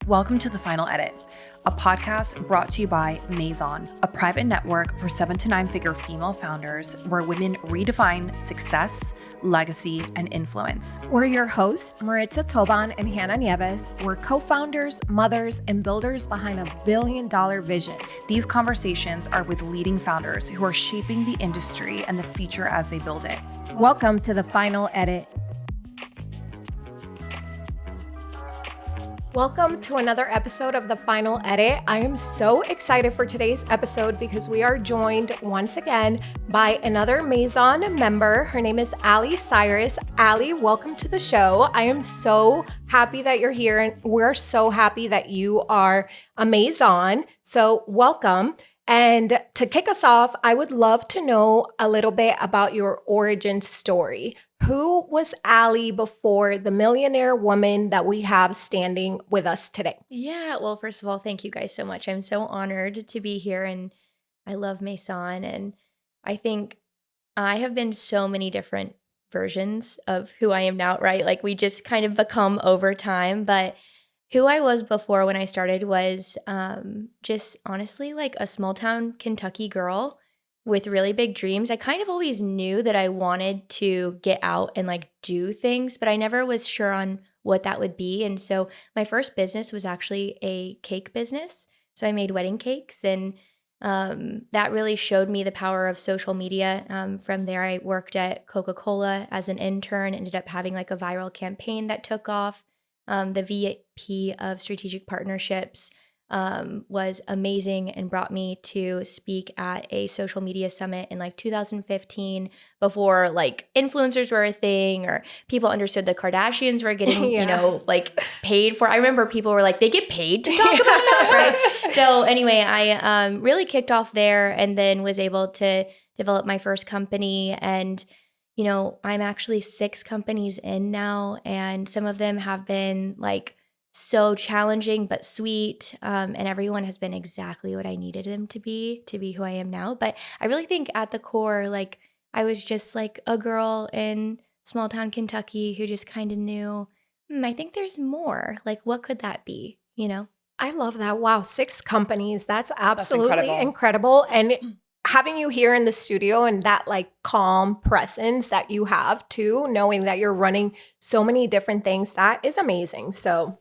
Welcome to The Final Edit, a podcast brought to you by Maison, a private network for 7 to 9 figure female founders where women redefine success, legacy, and influence. We're your hosts, Maritza Toban and Hannah Nieves. We're co-founders, mothers, and builders behind a billion-dollar vision. These conversations are with leading founders who are shaping the industry and the future as they build it. Welcome to The Final Edit. Welcome to another episode of The Final Edit. I am so excited for today's episode because we are joined once again by another Maison member. Her name is Allee Cyrus. Allee, welcome to the show. I am so happy that you're here, and we're so happy that you are a Maison. So welcome. And to kick us off, I would love to know a little bit about your origin story. Who was Allee before the millionaire woman that we have standing with us today? Yeah, well, first of all, thank you guys so much. I'm so honored to be here, and I love Maison. And I think I have been so many different versions of who I am now, right? Like we just kind of become over time. But who I was before when I started was just honestly like a small town Kentucky girl with really big dreams. I kind of always knew that I wanted to get out and like do things, but I never was sure on what that would be. And so my first business was actually a cake business. So I made wedding cakes, and that really showed me the power of social media. From there, I worked at Coca-Cola as an intern, ended up having like a viral campaign that took off. The VP of Strategic Partnerships was amazing and brought me to speak at a social media summit in like 2015 before like influencers were a thing or people understood the Kardashians were getting, like paid for. I remember people were like, they get paid to talk about that, right? So anyway, I really kicked off there and then was able to develop my first company. And I'm actually 6 companies in now, and some of them have been like so challenging but sweet, and everyone has been exactly what I needed them to be who I am now. But I really think at the core, like I was just like a girl in small town Kentucky who just kind of knew, I think there's more. Like, what could that be, I love that. Wow, 6 companies. That's absolutely incredible. And having you here in the studio and that like calm presence that you have too, knowing that you're running so many different things, that is amazing. So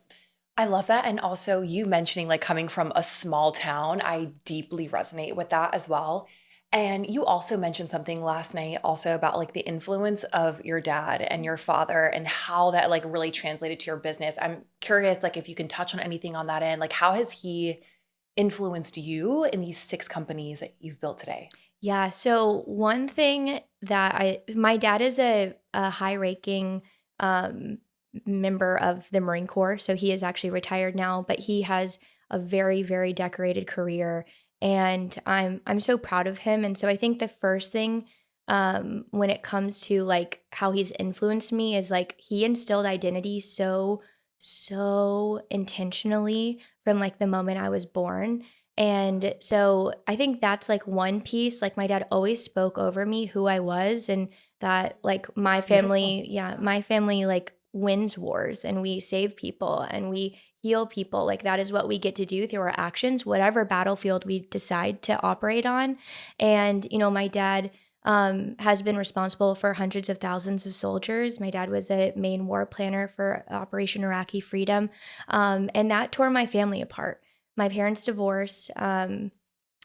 I love that. And also you mentioning like coming from a small town, I deeply resonate with that as well. And you also mentioned something last night also about like the influence of your dad and your father and how that like really translated to your business. I'm curious, like if you can touch on anything on that end, like how has he influenced you in these 6 companies that you've built today? Yeah. So one thing that my dad is a high-ranking member of the Marine Corps. So he is actually retired now, but he has a very, very decorated career, and I'm so proud of him. And so I think the first thing when it comes to like how he's influenced me is like he instilled identity so intentionally from like the moment I was born. And so I think that's like one piece. Like my dad always spoke over me who I was, and that like my family like wins wars and we save people and we heal people. Like that is what we get to do through our actions, whatever battlefield we decide to operate on. And, my dad has been responsible for hundreds of thousands of soldiers. My dad was a main war planner for Operation Iraqi Freedom. And that tore my family apart. My parents divorced, around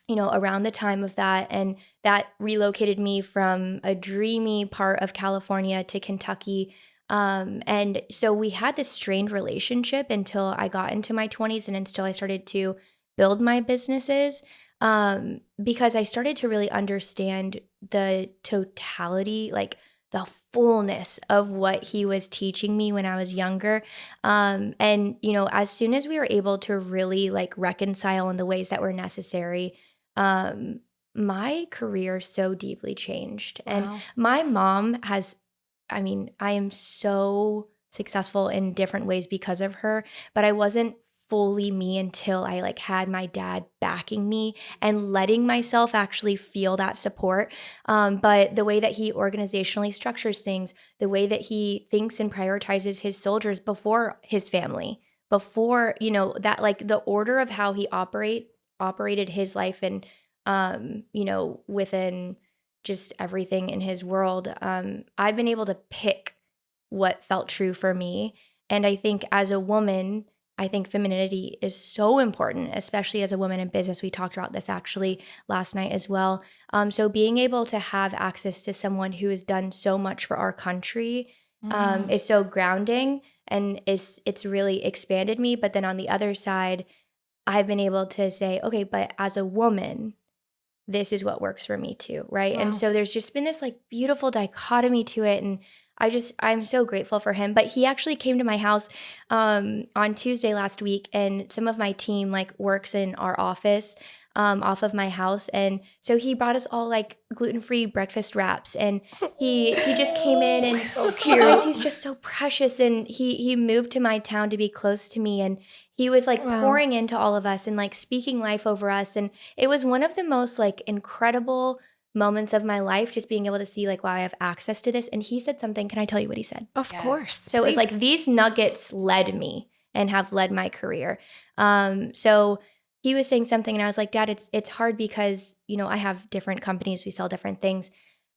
the time of that. And that relocated me from a dreamy part of California to Kentucky. And so we had this strained relationship until I got into my 20s and until I started to build my businesses. Because I started to really understand the totality, like the fullness of what he was teaching me when I was younger. And, as soon as we were able to really like reconcile in the ways that were necessary, my career so deeply changed. Wow. And my mom I am so successful in different ways because of her, but I wasn't fully me until I like had my dad backing me and letting myself actually feel that support. But the way that he organizationally structures things, the way that he thinks and prioritizes his soldiers before his family before, that like the order of how he operated his life and, within just everything in his world, I've been able to pick what felt true for me. And I think as a woman, I think femininity is so important, especially as a woman in business. We talked about this actually last night as well. So being able to have access to someone who has done so much for our country is so grounding, and it's really expanded me. But then on the other side, I've been able to say, okay, but as a woman, this is what works for me too, right? Wow. And so there's just been this like beautiful dichotomy to it, and I'm so grateful for him. But he actually came to my house on Tuesday last week, and some of my team like works in our office off of my house, and so he brought us all like gluten-free breakfast wraps, and he just came in, and So cute. guys, he's just so precious, and he moved to my town to be close to me, and he was like Wow. pouring into all of us and like speaking life over us, and it was one of the most like incredible moments of my life, just being able to see like, wow, I have access to this. And he said something. Can I tell you what he said? Of Yes. course. So it was like these nuggets led me and have led my career. So he was saying something, and I was like, Dad, it's hard because, I have different companies, we sell different things.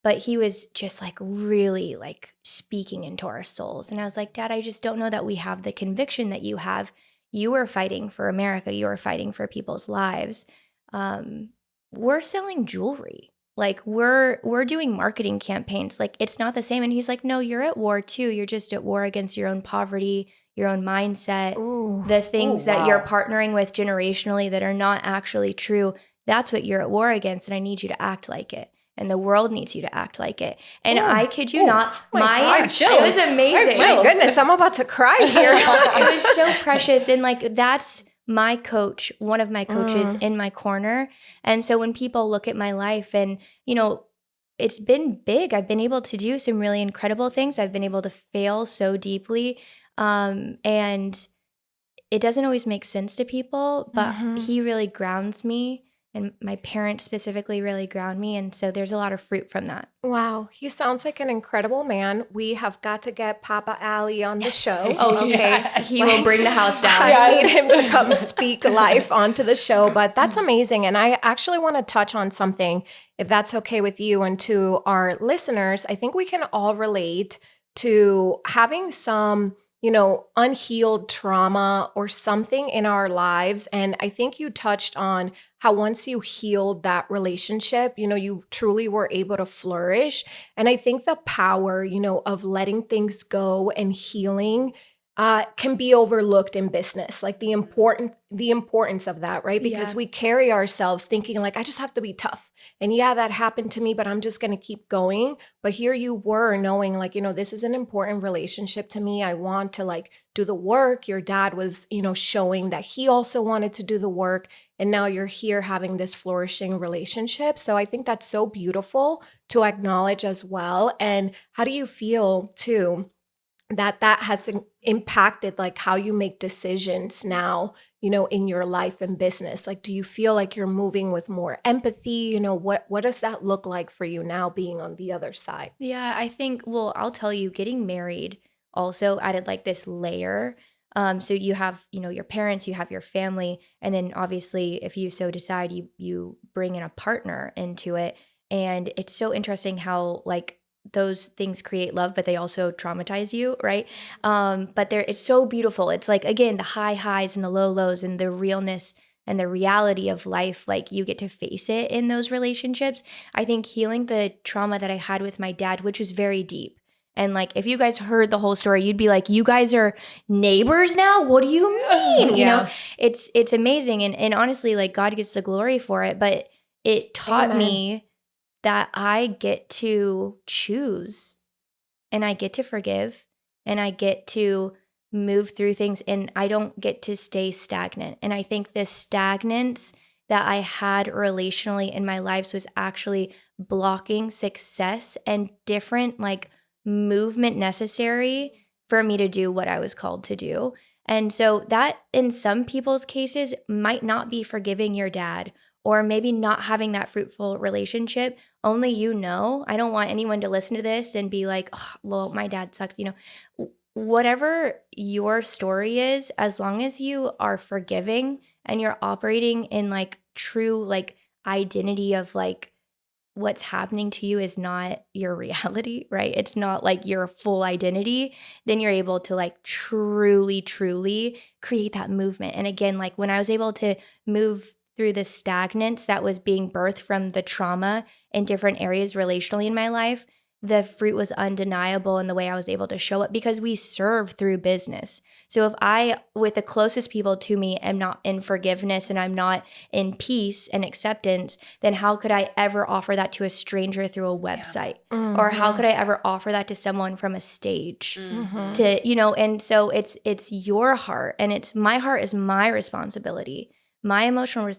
But he was just like really like speaking into our souls. And I was like, Dad, I just don't know that we have the conviction that you have. You are fighting for America. You are fighting for people's lives. We're selling jewelry. Like we're doing marketing campaigns. Like it's not the same. And he's like, no, you're at war too. You're just at war against your own poverty, your own mindset, Ooh. the things Ooh, that you're wow. partnering with generationally that are not actually true. That's what you're at war against. And I need you to act like it. And the world needs you to act like it. And Ooh. I kid you Ooh. not, My it was amazing. My goodness, I'm about to cry here. It was so precious. And like, that's my coach, one of my coaches in my corner. And so when people look at my life and, it's been big. I've been able to do some really incredible things. I've been able to fail so deeply. And it doesn't always make sense to people, but he really grounds me. And my parents specifically really ground me. And so there's a lot of fruit from that. Wow, he sounds like an incredible man. We have got to get Papa Allee on the show. Oh, Yes. he will bring the house down. I need him to come speak life onto the show, but that's amazing. And I actually want to touch on something, if that's okay with you and to our listeners. I think we can all relate to having some, unhealed trauma or something in our lives. And I think you touched on how once you healed that relationship, you truly were able to flourish. And I think the power, of letting things go and healing can be overlooked in business, like the importance of that, right? Because we carry ourselves thinking like, I just have to be tough. And yeah, that happened to me, but I'm just going to keep going. But here you were knowing like, this is an important relationship to me. I want to like do the work. Your dad was, showing that he also wanted to do the work. And now you're here having this flourishing relationship. So I think that's so beautiful to acknowledge as well. And how do you feel too that has impacted like how you make decisions now, in your life and business? Like, do you feel like you're moving with more empathy? What does that look like for you now being on the other side? Yeah, I think, well, I'll tell you, getting married also added like this layer. So you have, your parents, you have your family, and then obviously if you so decide, you bring in a partner into it. And it's so interesting how like those things create love, but they also traumatize you, right? But it's so beautiful. It's like, again, the high highs and the low lows and the realness and the reality of life, like you get to face it in those relationships. I think healing the trauma that I had with my dad, which was very deep. And like, if you guys heard the whole story, you'd be like, you guys are neighbors now? What do you mean? It's amazing. And honestly, like God gets the glory for it, but it taught me that I get to choose and I get to forgive and I get to move through things and I don't get to stay stagnant. And I think this stagnance that I had relationally in my life was actually blocking success and different like movement necessary for me to do what I was called to do. And so that in some people's cases might not be forgiving your dad or maybe not having that fruitful relationship. Only I don't want anyone to listen to this and be like, oh, well, my dad sucks. whatever your story is, as long as you are forgiving and you're operating in like true like identity of like what's happening to you is not your reality, right? It's not like your full identity, then you're able to like truly, truly create that movement. And again, like when I was able to move through the stagnance that was being birthed from the trauma in different areas relationally in my life, the fruit was undeniable in the way I was able to show up because we serve through business. So if I, with the closest people to me, am not in forgiveness and I'm not in peace and acceptance, then how could I ever offer that to a stranger through a website? Or how could I ever offer that to someone from a stage? To, you know, and so it's your heart, and it's my heart is my responsibility. My emotional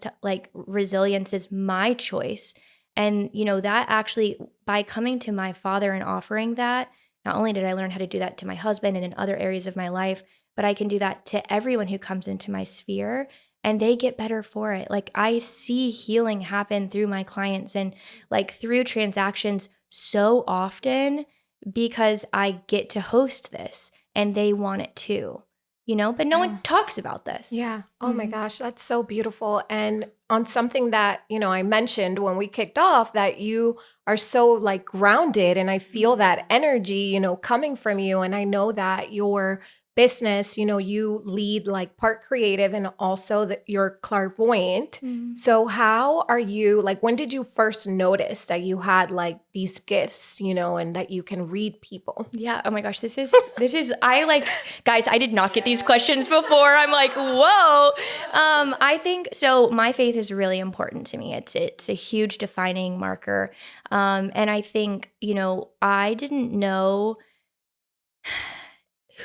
resilience is my choice. And, you know, that actually, by coming to my father and offering that, not only did I learn how to do that to my husband and in other areas of my life, but I can do that to everyone who comes into my sphere, and they get better for it. Like I see healing happen through my clients and like through transactions so often because I get to host this and they want it too, you know, but no one talks about this. Yeah. Oh my gosh, that's so beautiful. And on something that, you know, I mentioned when we kicked off, that you are so like grounded, and I feel that energy, you know, coming from you. And I know that your business, you know, you lead like part creative and also that you're clairvoyant. So how are you, like, when did you first notice that you had like these gifts, you know, and that you can read people? Yeah. Oh my gosh. This is, I like, guys, I did not get these questions before. I'm like, whoa. I think, so my faith is really important to me. It's a huge defining marker. And I think, you know, I didn't know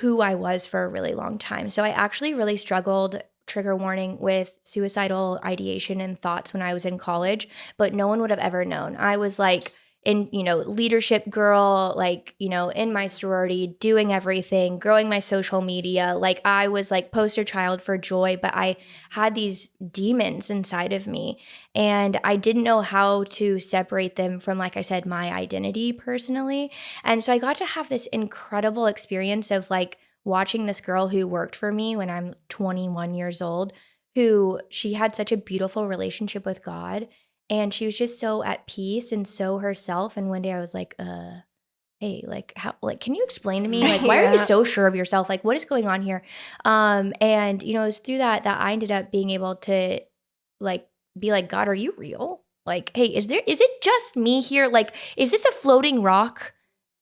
who I was for a really long time. So I actually really struggled, trigger warning, with suicidal ideation and thoughts when I was in college, but no one would have ever known. I was like in, you know, leadership girl, like, you know, in my sorority, doing everything, growing my social media. Like I was like poster child for joy, but I had these demons inside of me and I didn't know how to separate them from, like I said, my identity personally. And so I got to have this incredible experience of like watching this girl who worked for me when I'm 21 years old, who she had such a beautiful relationship with God. And she was just so at peace and so herself. And one day I was like, hey, like how, like, can you explain to me, like, why are you so sure of yourself? Like, what is going on here? And you know, it was through that I ended up being able to like be like, God, are you real? Like, hey, is it just me here? Like, is this a floating rock,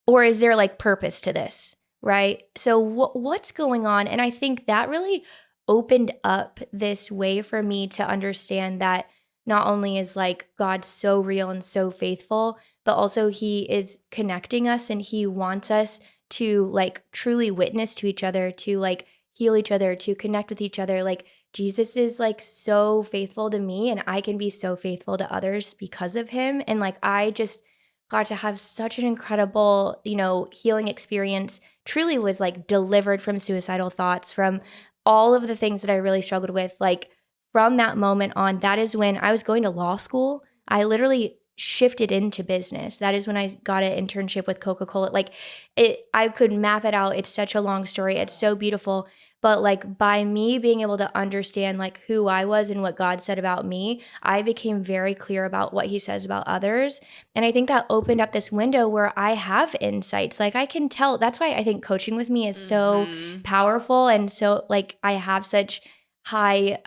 or is there like purpose to this? Right? So what's going on? And I think that really opened up this way for me to understand that not only is like God so real and so faithful, but also he is connecting us and he wants us to like truly witness to each other, to like heal each other, to connect with each other. Like Jesus is like so faithful to me, and I can be so faithful to others because of him. And like I just got to have such an incredible, you know, healing experience. Truly was like delivered from suicidal thoughts, from all of the things that I really struggled with. Like from that moment on, that is when I was going to law school. I literally shifted into business. That is when I got an internship with Coca-Cola. Like I could map it out. It's such a long story. It's so beautiful. But like by me being able to understand like who I was and what God said about me, I became very clear about what he says about others. And I think that opened up this window where I have insights. Like I can tell. That's why I think coaching with me is so powerful. And so like I have such high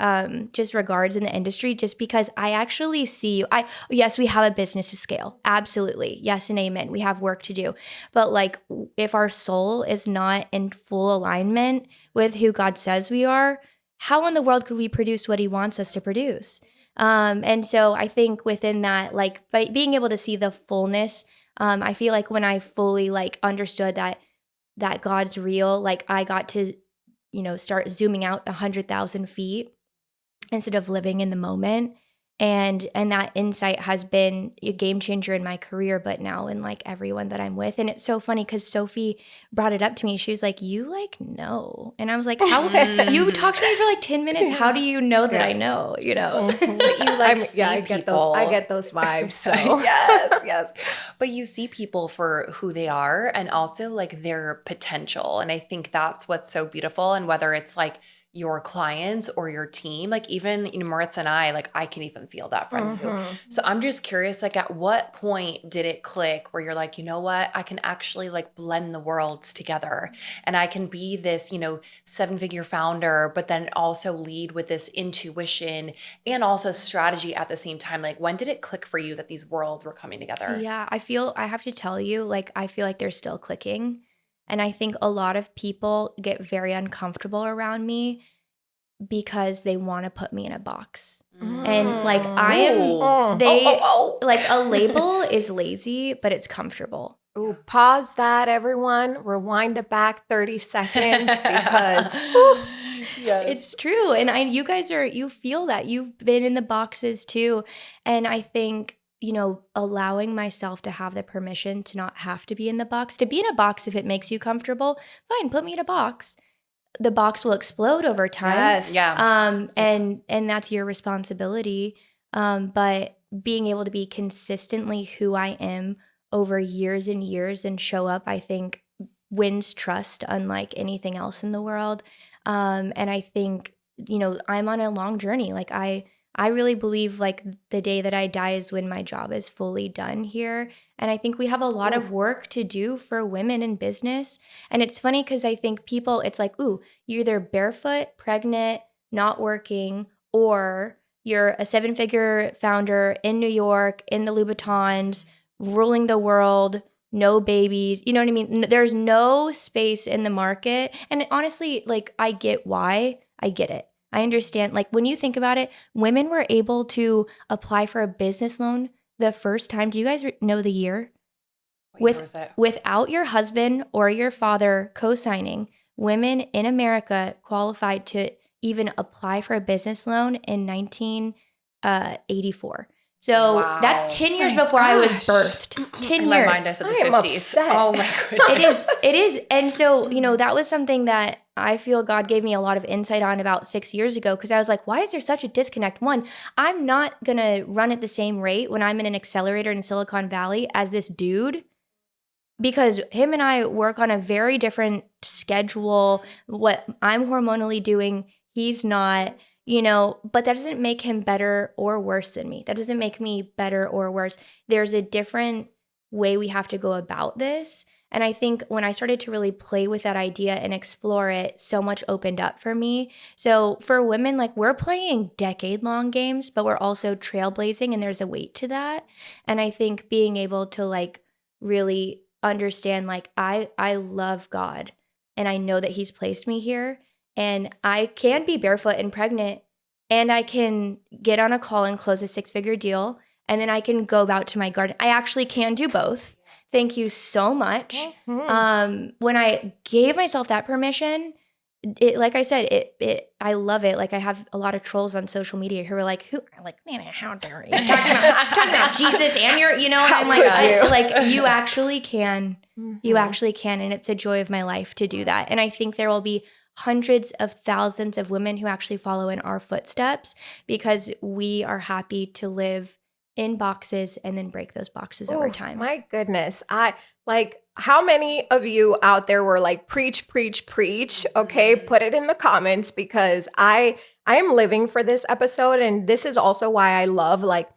just regards in the industry, just because I actually see yes, we have a business to scale, absolutely, yes and amen, we have work to do, but like if our soul is not in full alignment with who God says we are, how in the world could we produce what he wants us to produce? And so I think within that, like by being able to see the fullness, I feel like when I fully like understood that God's real, like I got to, you know, start zooming out 100,000 feet instead of living in the moment. And that insight has been a game changer in my career, but now in like everyone that I'm with. And it's so funny because Sophie brought it up to me. She was like, you like know. And I was like, how you talked to me for like 10 minutes. How do you know that I know, you know? But you like see I people. get those vibes. So yes. But you see people for who they are and also like their potential. And I think that's what's so beautiful. And whether it's like your clients or your team, like even, Maritza and I, like I can even feel that from you. So I'm just curious, like at what point did it click where you're like, you know what, I can actually like blend the worlds together and I can be this, 7-figure founder, but then also lead with this intuition and also strategy at the same time. Like when did it click for you that these worlds were coming together? Yeah, I have to tell you, like, I feel like they're still clicking. And I think a lot of people get very uncomfortable around me because they want to put me in a box. And like like a label is lazy, but it's comfortable. Ooh, pause that, everyone. Rewind it back 30 seconds because Yes. It's true. And you guys you feel that. You've been in the boxes too. And I think, allowing myself to have the permission to not have to be in the box, to be in a box if it makes you comfortable, fine, put me in a box. The box will explode over time. Yes. Yeah. And that's your responsibility. But being able to be consistently who I am over years and years and show up, I think wins trust unlike anything else in the world. And I think, I'm on a long journey. Like I really believe like the day that I die is when my job is fully done here. And I think we have a lot of work to do for women in business. And it's funny because I think people, it's like, ooh, you're either barefoot, pregnant, not working, or you're a 7-figure founder in New York, in the Louboutins, ruling the world, no babies. You know what I mean? There's no space in the market. And honestly, like I get why. I get it. I understand. Like when you think about it, women were able to apply for a business loan the first time. Do you guys know the year? What year was it? Without your husband or your father co-signing, women in America qualified to even apply for a business loan in 1984. So Wow. that's 10 years before I was birthed. 10 In years. my mind, I said the I am 50s. upset. Oh my goodness. It is. And so, that was something that I feel God gave me a lot of insight on about 6 years ago because I was like, why is there such a disconnect? One, I'm not going to run at the same rate when I'm in an accelerator in Silicon Valley as this dude because him and I work on a very different schedule. What I'm hormonally doing, he's not. But that doesn't make him better or worse than me. That doesn't make me better or worse. There's a different way we have to go about this. And I think when I started to really play with that idea and explore it, so much opened up for me. So for women, like we're playing decade-long games, but we're also trailblazing and there's a weight to that. And I think being able to like really understand like I love God and I know that he's placed me here. And I can be barefoot and pregnant and I can get on a call and close a 6-figure deal. And then I can go out to my garden. I actually can do both. Thank you so much. When I gave myself that permission, it, like I said, I love it. Like I have a lot of trolls on social media who are like, I'm like, man, how dare you? Talking about Jesus and you're, and I'm like, you actually can. You actually can. And it's a joy of my life to do that. And I think there will be hundreds of thousands of women who actually follow in our footsteps because we are happy to live in boxes and then break those boxes over time. My goodness. How many of you out there were like, preach, preach, preach? Okay, put it in the comments because I am living for this episode. And this is also why I love like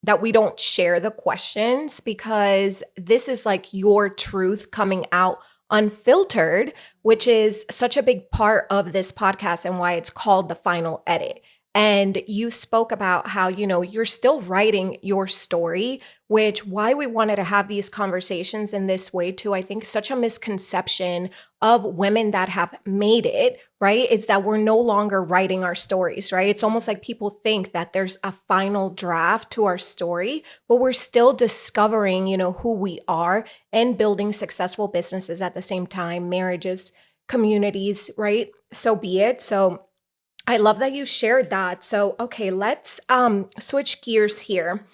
that we don't share the questions because this is like your truth coming out unfiltered, which is such a big part of this podcast and why it's called The Final Edit. And you spoke about how, you're still writing your story, which why we wanted to have these conversations in this way too. I think such a misconception of women that have made it, right? Is that we're no longer writing our stories, right? It's almost like people think that there's a final draft to our story, but we're still discovering, who we are and building successful businesses at the same time, marriages, communities, right? So be it. So I love that you shared that. So, okay, let's switch gears here.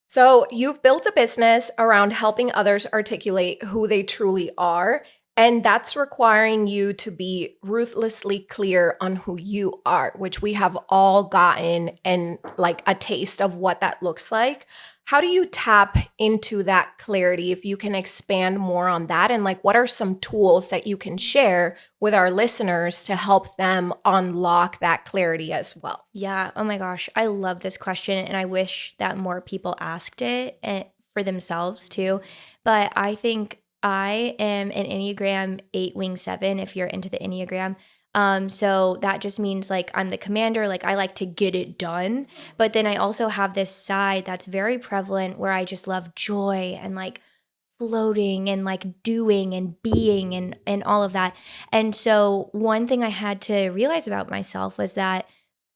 So, you've built a business around helping others articulate who they truly are, and that's requiring you to be ruthlessly clear on who you are, which we have all gotten and like a taste of what that looks like. How do you tap into that clarity? If you can expand more on that, and like what are some tools that you can share with our listeners to help them unlock that clarity as well? Yeah. Oh my gosh. I love this question. And I wish that more people asked it for themselves too. But I think I am an Enneagram 8 wing 7 if you're into the Enneagram. So that just means like I'm the commander, like I like to get it done. But then I also have this side that's very prevalent where I just love joy and like floating and like doing and being and all of that. And so one thing I had to realize about myself was that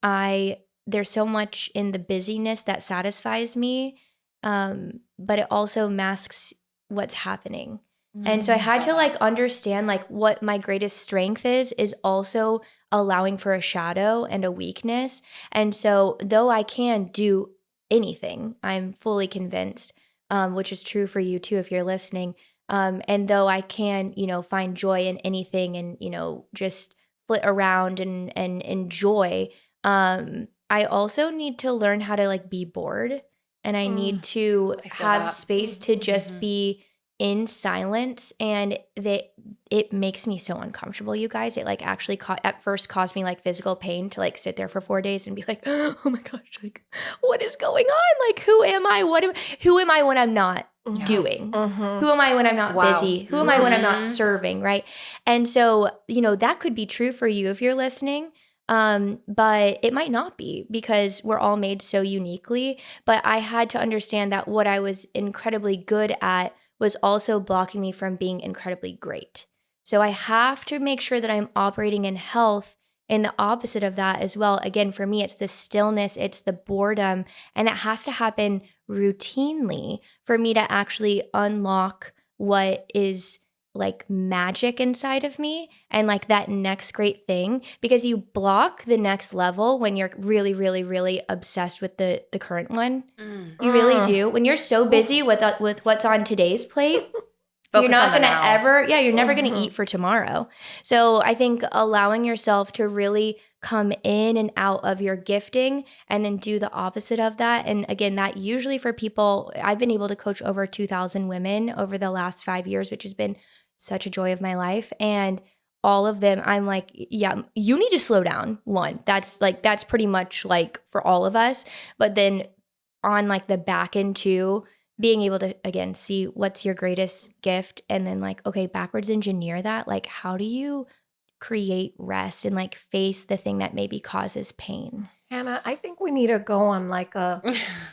I there's so much in the busyness that satisfies me, but it also masks what's happening. And so I had to like understand like what my greatest strength is also allowing for a shadow and a weakness. And so though I can do anything, I'm fully convinced, which is true for you too if you're listening. And though I can, find joy in anything and, just flit around and enjoy, I also need to learn how to like be bored, and I need to I feel have that. space to just be in silence, and that it makes me so uncomfortable, you guys. It like actually at first caused me like physical pain to like sit there for 4 days and be like, oh my gosh, like what is going on? Like who am I? Who am I when I'm not doing? Who am I when I'm not busy? Who am I when I'm not serving, right? And so, that could be true for you if you're listening. But it might not be because we're all made so uniquely. But I had to understand that what I was incredibly good at was also blocking me from being incredibly great. So I have to make sure that I'm operating in health in the opposite of that as well. Again, for me, it's the stillness, it's the boredom, and it has to happen routinely for me to actually unlock what is like magic inside of me and like that next great thing, because you block the next level when you're really, really, really obsessed with the current one. You really do. When you're so busy with what's on today's plate, you're not going to ever, you're never going to eat for tomorrow. So I think allowing yourself to really come in and out of your gifting and then do the opposite of that. And again, that usually for people, I've been able to coach over 2,000 women over the last 5 years, which has been such a joy of my life. And all of them, I'm like, yeah, you need to slow down. One, that's pretty much like for all of us. But then on like the back end too, being able to, again, see what's your greatest gift and then like, okay, backwards engineer that. Like, how do you create rest and like face the thing that maybe causes pain? Hannah, I think we need to go on like a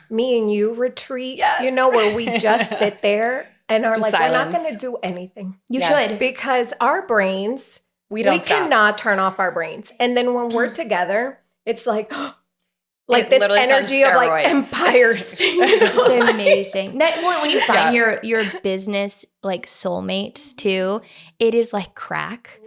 me and you retreat, Yes. Where we just sit there and are In like, silence. we're not going to do anything. You Yes. should. Because our brains, We we stop. cannot turn off our brains. And then when we're together, it's like, like It this literally sounds energy of like steroids. empires. It's amazing. When you find your business like soulmates too, it is like crack.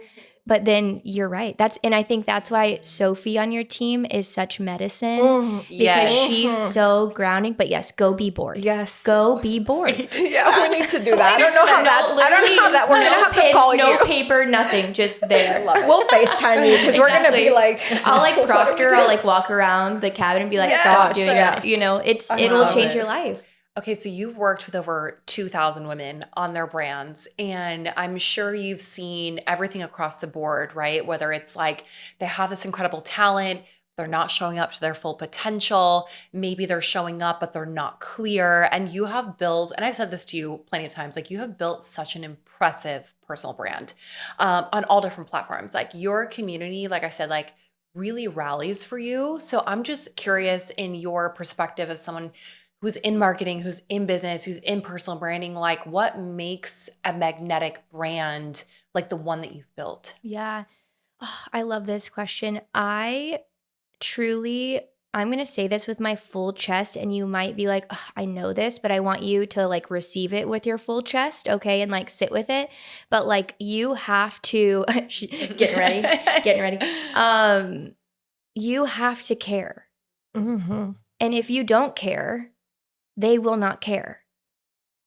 But then you're right. And I think that's why Sophie on your team is such medicine because she's so grounding. But yes, go be bored. Yes. Go be bored. Yeah, we need to do that. I don't know how that we're going to have to call you. No paper, nothing, just there. We'll FaceTime you because we're going to be like, I'll like proctor, I'll like walk around the cabin and be like, stop doing that. It'll change your life. Okay, so you've worked with over 2,000 women on their brands, and I'm sure you've seen everything across the board, right? Whether it's like they have this incredible talent, they're not showing up to their full potential, maybe they're showing up, but they're not clear. And you have built, and I've said this to you plenty of times, like you have built such an impressive personal brand on all different platforms. Like your community, like I said, like really rallies for you. So I'm just curious in your perspective as someone who's in marketing, who's in business, who's in personal branding, like what makes a magnetic brand like the one that you've built? Yeah. Oh, I love this question. I'm going to say this with my full chest, and you might be like, I know this, but I want you to like receive it with your full chest, okay? And like sit with it. But like you have to, getting ready. you have to care. Mm-hmm. And if you don't care, they will not care.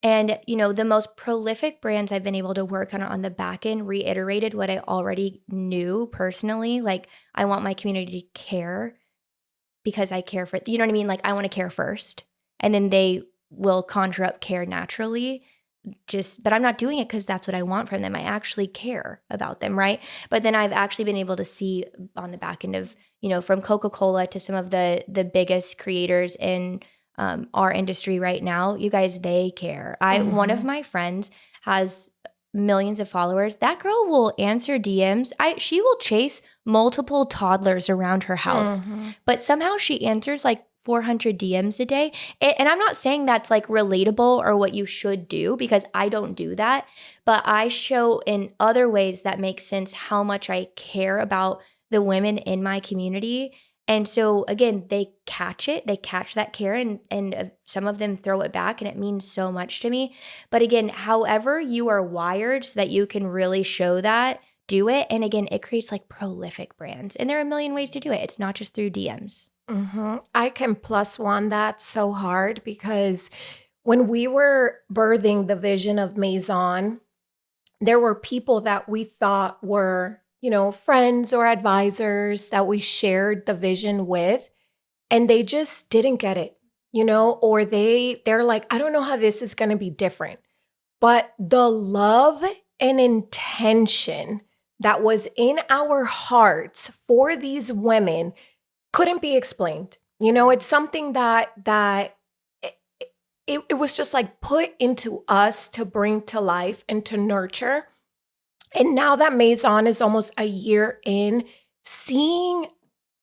And, the most prolific brands I've been able to work on the back end reiterated what I already knew personally. Like, I want my community to care because I care for, you know what I mean? Like, I want to care first, and then they will conjure up care naturally. But I'm not doing it because that's what I want from them. I actually care about them, right? But then I've actually been able to see on the back end of, from Coca-Cola to some of the biggest creators in our industry right now, you guys, they care. One of my friends has millions of followers. That girl will answer DMs. She will chase multiple toddlers around her house, but somehow she answers like 400 DMs a day. And I'm not saying that's like relatable or what you should do, because I don't do that, but I show in other ways that make sense how much I care about the women in my community. And so again, they catch that care, and some of them throw it back, and it means so much to me. But again, however you are wired so that you can really show that, do it. And again, it creates like prolific brands, and there are a million ways to do it. It's not just through DMs. I can +1 that so hard, because when we were birthing the vision of Maison, there were people that we thought were, friends or advisors that we shared the vision with, and they just didn't get it, or they're like, I don't know how this is going to be different. But the love and intention that was in our hearts for these women couldn't be explained. It's something that it was just like put into us to bring to life and to nurture. And now that Maison is almost a year in, seeing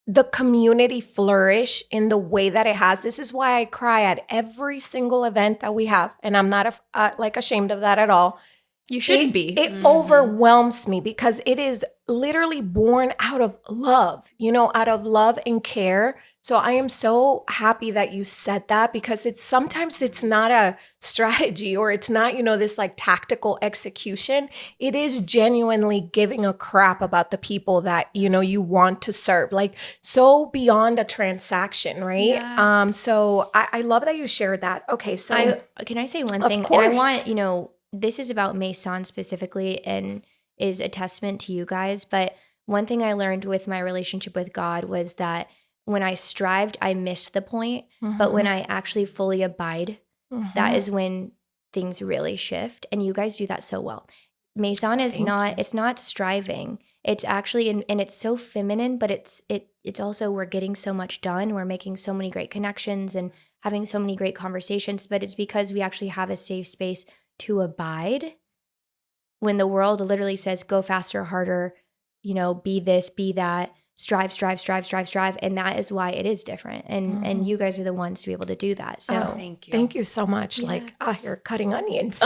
the community flourish in the way that it has. This is why I cry at every single event that we have. And I'm not ashamed of that at all. You shouldn't be. It overwhelms me, because it is literally born out of love, out of love and care. So I am so happy that you said that, because sometimes it's not a strategy, or it's not, this like tactical execution. It is genuinely giving a crap about the people that, you want to serve, like so beyond a transaction, right? Yeah. So I love that you shared that. Okay. So can I say one of thing? course. And I want, this is about Maison specifically and is a testament to you guys. But one thing I learned with my relationship with God was that when I strived, I missed the point. But when I actually fully abide, that is when things really shift. And you guys do that so well. Maison is it's not striving. It's actually, and it's so feminine, but it's also, we're getting so much done. We're making so many great connections and having so many great conversations, but it's because we actually have a safe space to abide when the world literally says, go faster, harder, be this, be that, strive. And that is why it is different. And you guys are the ones to be able to do that. So thank you. Thank you so much. Yeah. Like, you're cutting onions.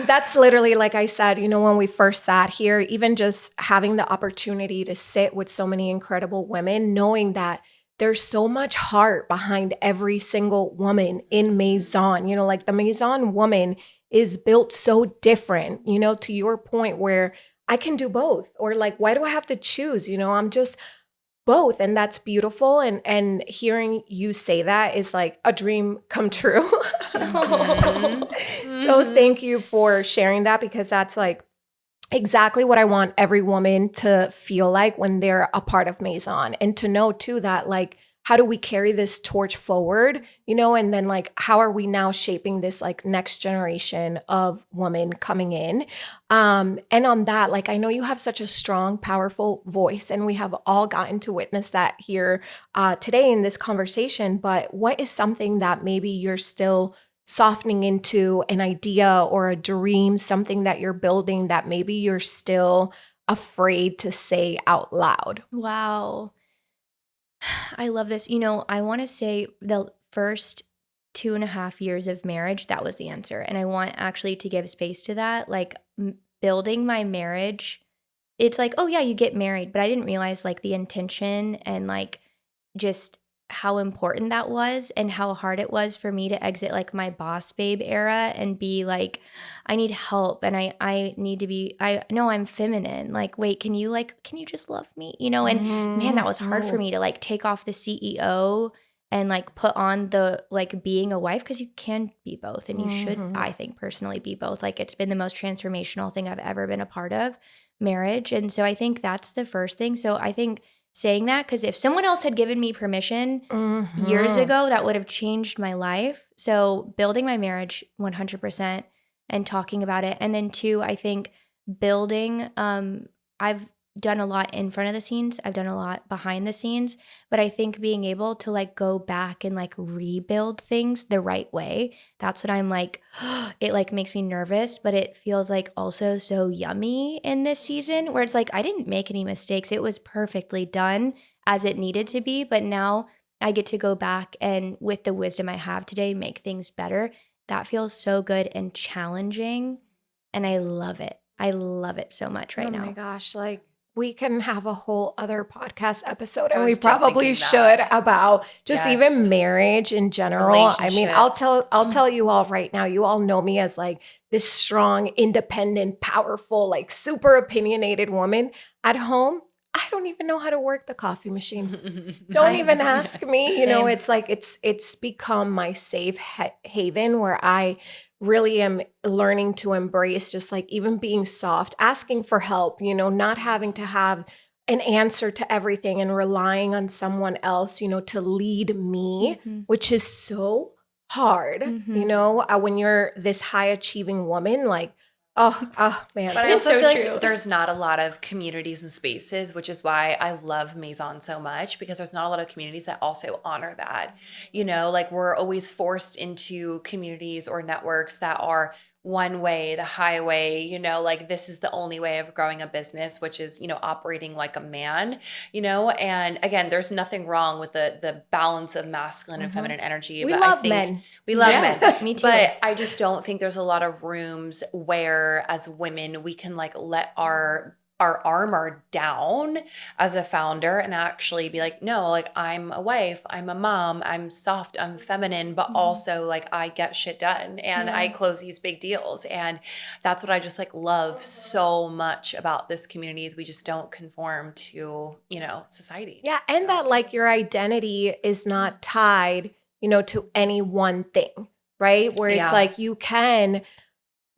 That's literally, like I said, when we first sat here, even just having the opportunity to sit with so many incredible women, knowing that there's so much heart behind every single woman in Maison. Like the Maison woman is built so different, to your point, where I can do both, or like, why do I have to choose? I'm just both. And that's beautiful. And hearing you say that is like a dream come true. So thank you for sharing that, because that's like exactly what I want every woman to feel like when they're a part of Maison, and to know too that, like, how do we carry this torch forward, and then like, how are we now shaping this like next generation of women coming in? And on that, like, I know you have such a strong, powerful voice, and we have all gotten to witness that here today in this conversation. But what is something that maybe you're still softening into, an idea or a dream, something that you're building that maybe you're still afraid to say out loud? wow. I love this. I want to say the first 2.5 years of marriage, that was the answer. And I want actually to give space to that. Like building my marriage, it's like, oh yeah, you get married. But I didn't realize like the intention and like just how important that was and how hard it was for me to exit like my boss babe era and be like, I need help and I need to be, I know I'm feminine. Like, wait, can you just love me? You know, and man, that was hard for me to like take off the CEO and like put on the like being a wife, because you can be both and you should, I think personally, be both. Like, it's been the most transformational thing I've ever been a part of, marriage. And so I think that's the first thing. So I think saying that, because if someone else had given me permission years ago, that would have changed my life. So building my marriage 100% and talking about it. And then two, I think building, I've done a lot in front of the scenes. I've done a lot behind the scenes, but I think being able to like go back and like rebuild things the right way, that's what I'm like, it like makes me nervous, but it feels like also so yummy in this season where it's like, I didn't make any mistakes. It was perfectly done as it needed to be, but now I get to go back and with the wisdom I have today, make things better. That feels so good and challenging. And I love it. I love it so much right now. Oh my gosh. Like, we can have a whole other podcast episode, and was we just probably thinking should, that. about just Yes. even marriage in general. I mean, I'll Relationships. tell you all right now, you all know me as like this strong, independent, powerful, like super opinionated woman. At home, I don't even know how to work the coffee machine. Don't even ask me. You know, Same. it's like it's become my safe haven where I really am learning to embrace just like even being soft, asking for help, you know, not having to have an answer to everything and relying on someone else, you know, to lead me, which is so hard, you know, when you're this high achieving woman, like, oh man. But I It's also so feel true. like there's not a lot of communities and spaces, which is why I love Maison so much, because there's not a lot of communities that also honor that. You know, like we're always forced into communities or networks that are one way, the highway, you know, like this is the only way of growing a business, which is, you know, operating like a man, you know, and again, there's nothing wrong with the balance of masculine and feminine energy. We But love I think men. we love Yeah. men. Me too. But I just don't think there's a lot of rooms where as women we can like let our armor down as a founder and actually be like, no, like I'm a wife, I'm a mom, I'm soft, I'm feminine, but also like I get shit done and I close these big deals. And that's what I just like love so much about this community is we just don't conform to, you know, society. Yeah. And that like your identity is not tied, you know, to any one thing, right? Where it's Yeah. like you can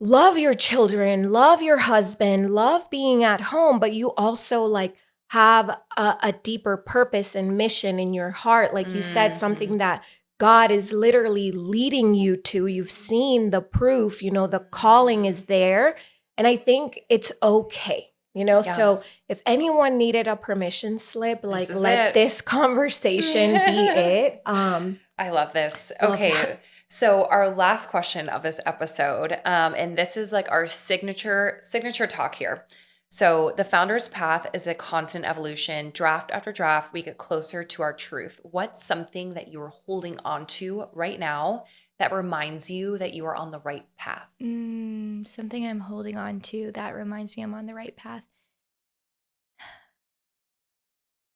love your children, love your husband, love being at home, but you also like have a deeper purpose and mission in your heart. Like you said, something that God is literally leading you to. You've seen the proof, you know, the calling is there. And I think it's okay. You know, Yeah. so if anyone needed a permission slip, like is let it. this conversation be it. I love this. Love Okay. that. So our last question of this episode, and this is like our signature talk here. So the founder's path is a constant evolution. Draft after draft, we get closer to our truth. What's something that you are holding on to right now that reminds you that you are on the right path? Something I'm holding on to that reminds me I'm on the right path.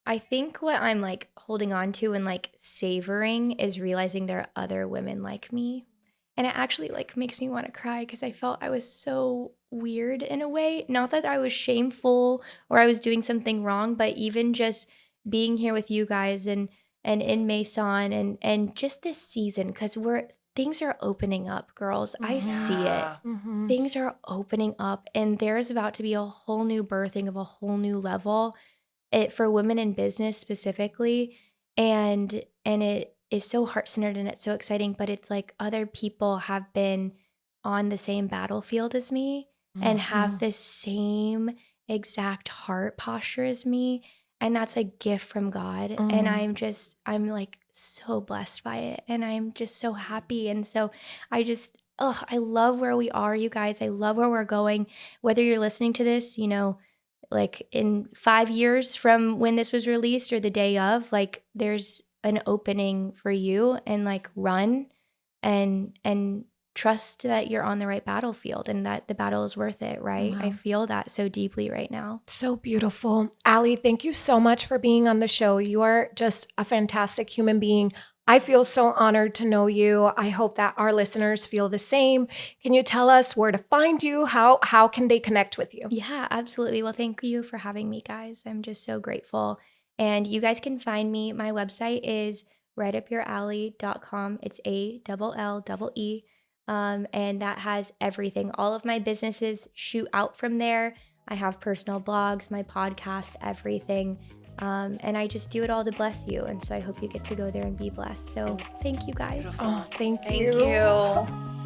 I think what I'm like holding on to and like savoring is realizing there are other women like me. And it actually like makes me want to cry because I felt I was so weird in a way. Not that I was shameful or I was doing something wrong, but even just being here with you guys and in Maison and just this season, because things are opening up, girls. I see it. Yeah. Things are opening up and there's about to be a whole new birthing of a whole new level for women in business specifically. And it is so heart-centered and it's so exciting, but it's like other people have been on the same battlefield as me and have the same exact heart posture as me. And that's a gift from God. And I'm like so blessed by it. And I'm just so happy. And so I love where we are, you guys. I love where we're going. Whether you're listening to this, you know, like in 5 years from when this was released or the day of, like there's an opening for you and like run and trust that you're on the right battlefield and that the battle is worth it, right? Wow. I feel that so deeply right now. So beautiful. Allie, thank you so much for being on the show. You are just a fantastic human being. I feel so honored to know you. I hope that our listeners feel the same. Can you tell us where to find you? How can they connect with you? Yeah, absolutely. Well, thank you for having me, guys. I'm just so grateful. And you guys can find me. My website is rightupyouralley.com. It's ALLEE. And that has everything. All of my businesses shoot out from there. I have personal blogs, my podcast, everything. And I just do it all to bless you. And so I hope you get to go there and be blessed. So thank you guys. Oh, thank Thank you. you.